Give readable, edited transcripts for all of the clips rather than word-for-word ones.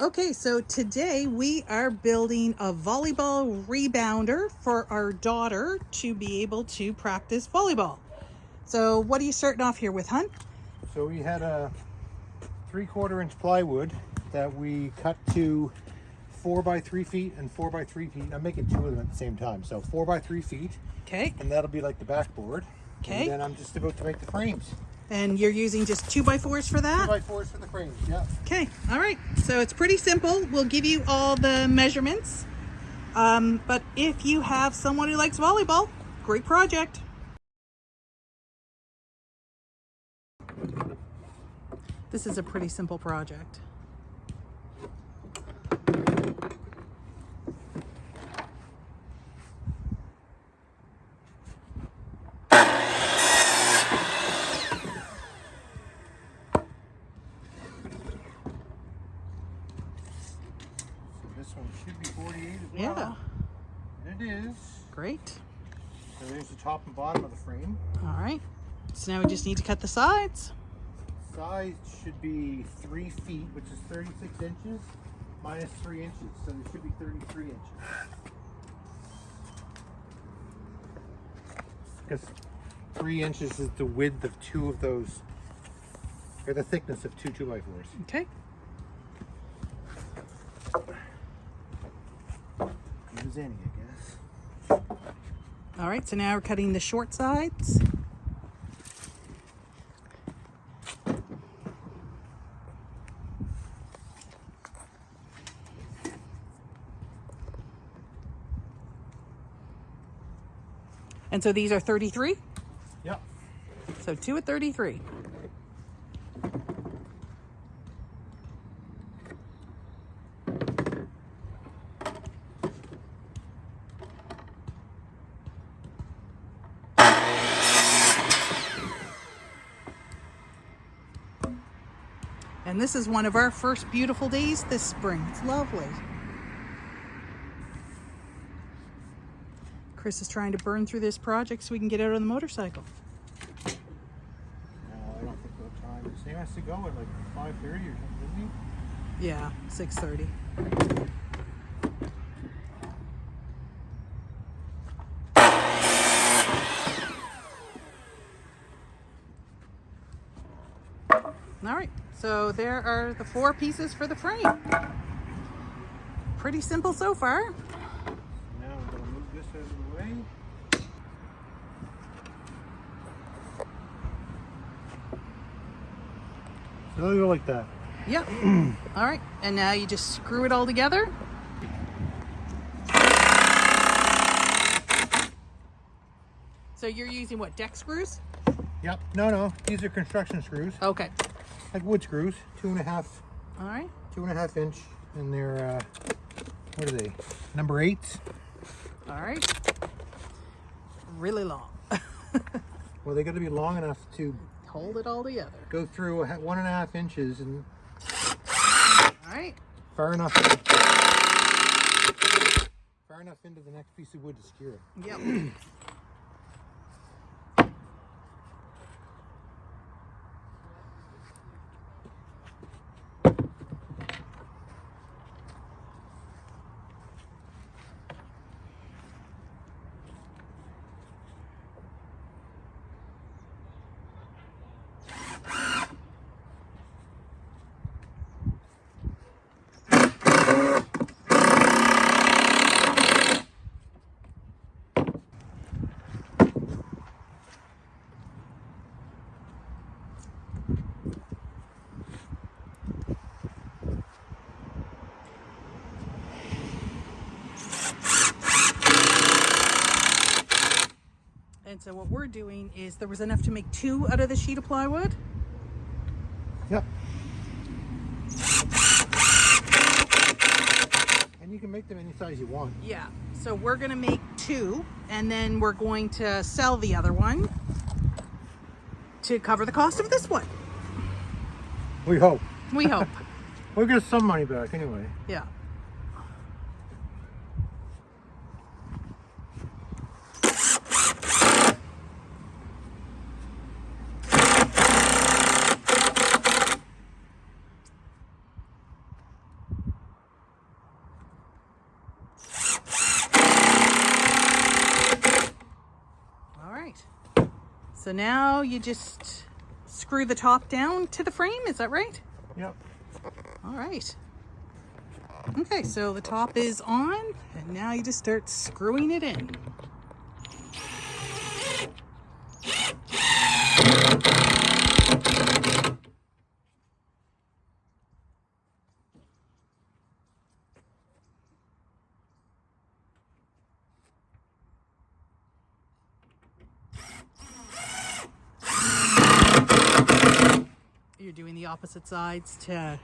Okay, so today we are building a volleyball rebounder for our daughter to be able to practice volleyball. So what are you starting off here with, hun? So we had a 3/4 inch plywood that we cut to 4 by 3 feet and 4 by 3 feet. I'm making two of them at the same time. So 4 by 3 feet. Okay. And that'll be like the backboard. Okay. And then I'm just about to make the frames. And you're using just 2x4s for that? 2x4s for the frames, yeah. Okay, all right. So it's pretty simple. We'll give you all the measurements. But if you have someone who likes volleyball, great project. This is a pretty simple project. This one should be 48 as well. Yeah. And it is. Great. So there's the top and bottom of the frame. All right. So now we just need to cut the sides. Size should be 3 feet, which is 36 inches, minus 3 inches. So there should be 33 inches. Because 3 inches is the width of two of those, or the thickness of two 2x4s. Okay. Use any, I guess. All right, so now we're cutting the short sides. And so these are 33? Yep. So 2 at 33. And this is one of our first beautiful days this spring. It's lovely. Chris is trying to burn through this project so we can get out on the motorcycle. No, I don't think we'll time. He has to go at like 5:30 or something, doesn't he? Yeah, 6:30. All right, so there are the 4 pieces for the frame. Pretty simple so far. Now I'm going to move this out of the way. So it'll go like that. Yep. All right, and now you just screw it all together. So you're using what, deck screws? Yep. No. These are construction screws. Okay. Like wood screws. 2.5. All right. 2.5 inch. And they're, what are they? Number 8s. All right. Really long. Well, they got to be long enough to Hold it all together. go through 1.5 inches and All right. far enough into the next piece of wood to secure it. Yep. And so what we're doing is there was enough to make 2 out of the sheet of plywood. Yep. And you can make them any size you want. Yeah. So we're going to make 2 and then we're going to sell the other one to cover the cost of this one. We hope. We hope. We'll get some money back anyway. Yeah. So now you just screw the top down to the frame, is that right? Yep. All right. Okay, so the top is on, and now you just start screwing it in. You're doing the opposite sides to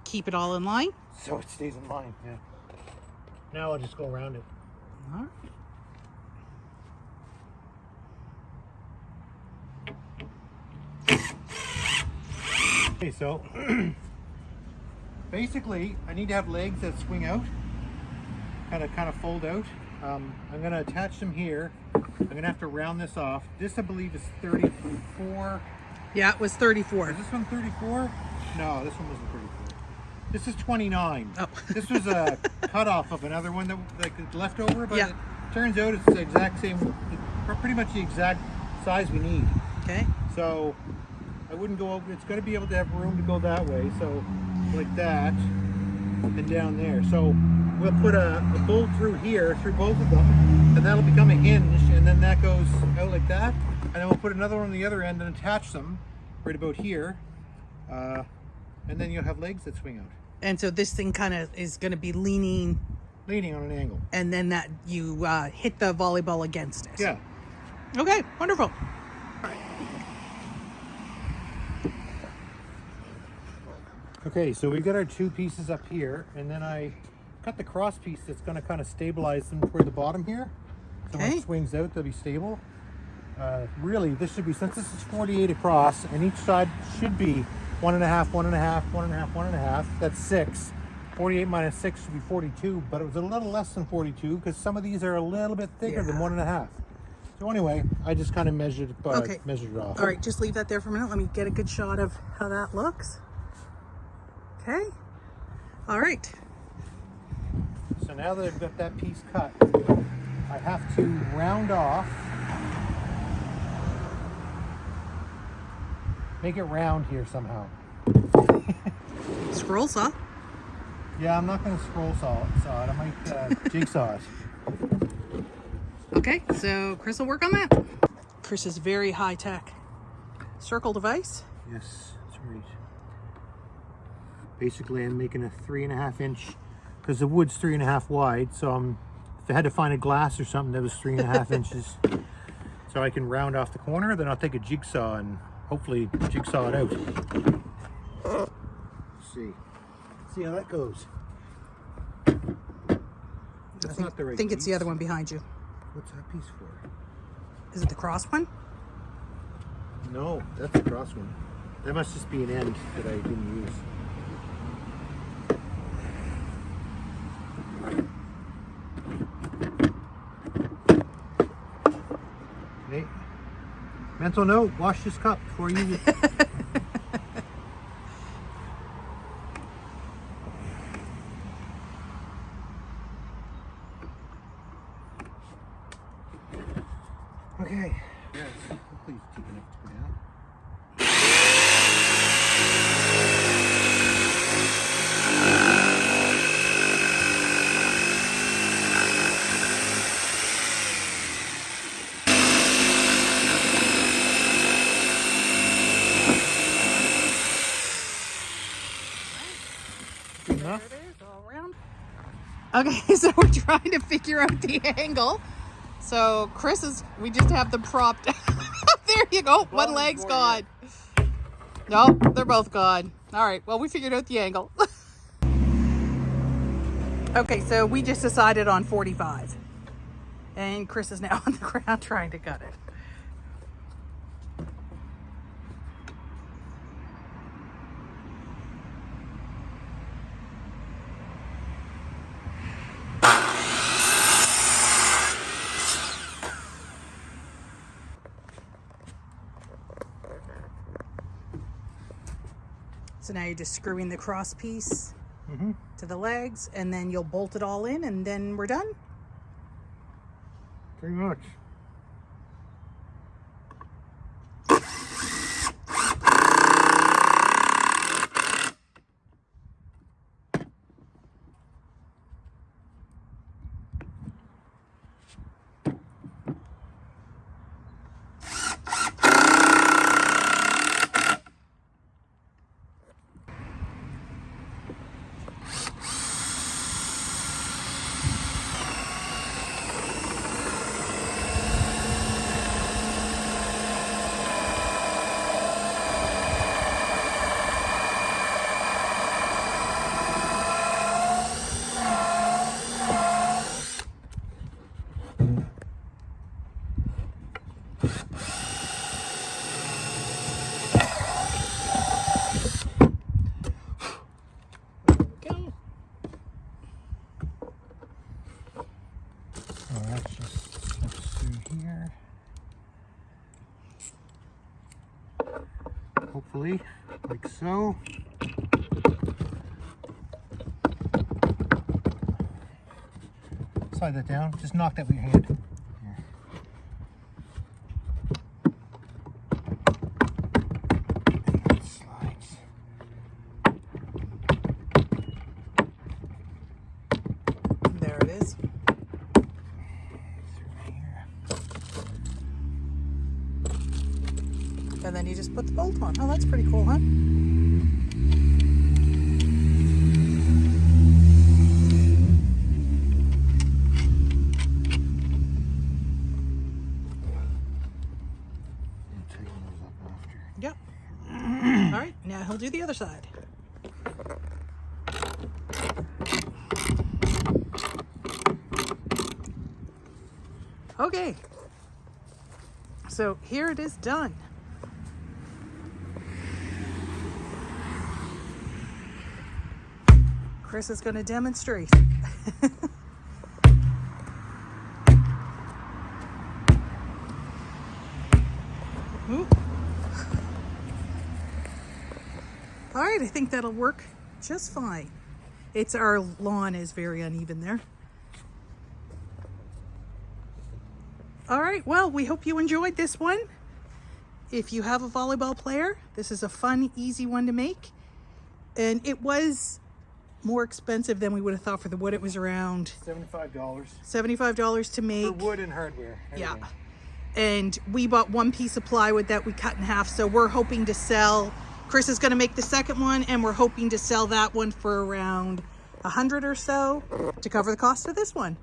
keep it all in line. So it stays in line, yeah. Now I'll just go around it. All right. Okay, so basically I need to have legs that swing out, kind of fold out. I'm going to attach them here. I'm going to have to round this off. This I believe is 34. Yeah, it was 34. Is this one 34? No, this one wasn't 34. This is 29. Oh. This was a cutoff of another one that like left over, but yeah. It turns out it's the exact same, pretty much the exact size we need. Okay. So I wouldn't go over, it's going to be able to have room to go that way, so like that, and down there. So we'll put a bolt through here, through both of them, and that'll become a hinge, and then that goes out like that, and then we'll put another one on the other end and attach them right about here, and then you'll have legs that swing out. And so this thing kind of is going to be leaning On an angle. and then that you hit the volleyball against it. Yeah. Okay, wonderful. Okay, so we've got our two pieces up here, and then I cut the cross piece that's going to kind of stabilize them toward the bottom here. So when Okay. it swings out, they'll be stable. Really, this should be, since this is 48 across, and each side should be 1.5, 1.5, 1.5, 1.5. That's 6. 48 minus 6 should be 42, but it was a little less than 42 because some of these are a little bit thicker than 1.5. So anyway, I just kind of measured it off. All right, just leave that there for a minute. Let me get a good shot of how that looks. Okay. All right. So now that I've got that piece cut, I have to round off, make it round here somehow. Scroll saw. Yeah, I'm not going to scroll saw it. I might jigsaw it. Okay, so Chris will work on that. Chris is very high tech. Circle device. Yes, that's right. Basically, I'm making a 3.5 inch, because the wood's 3.5 wide. So if I had to find a glass or something that was 3.5 inches, so I can round off the corner, then I'll take a jigsaw and hopefully jigsaw it out. Let's see how that goes. That's not the right I think it's the piece. other one behind you. What's that piece for? Is it the cross one? No, that's the cross one. That must just be an end that I didn't use. Okay. Mental note, wash this cup before you use it. Okay. Yes, hopefully it's deep enough to go down. Enough? There it is, all around. Okay, so we're trying to figure out the angle. So Chris is, we just have them propped. There you go. One leg's gone. Nope, they're both gone. All right, well, we figured out the angle. Okay, so we just decided on 45. And Chris is now on the ground trying to cut it. So now you're just screwing the cross piece to the legs, and then you'll bolt it all in, and then we're done. Pretty much. carefully, like so. Slide that down. Just knock that with your hand. Here. And it slides. There it is. And then you just put the bolt on. Oh, that's pretty cool, huh? Yep. All right, now he'll do the other side. Okay. So here it is done. Chris is going to demonstrate. Ooh. All right, I think that'll work just fine. Our lawn is very uneven there. All right, well, we hope you enjoyed this one. If you have a volleyball player, this is a fun, easy one to make. And it was more expensive than we would have thought for the wood. It was around $75. $75 to make. For wood and hardware. Everything. Yeah. And we bought one piece of plywood that we cut in half. So we're hoping to sell, Chris is going to make the second one, and we're hoping to sell that one for around $100 or so to cover the cost of this one.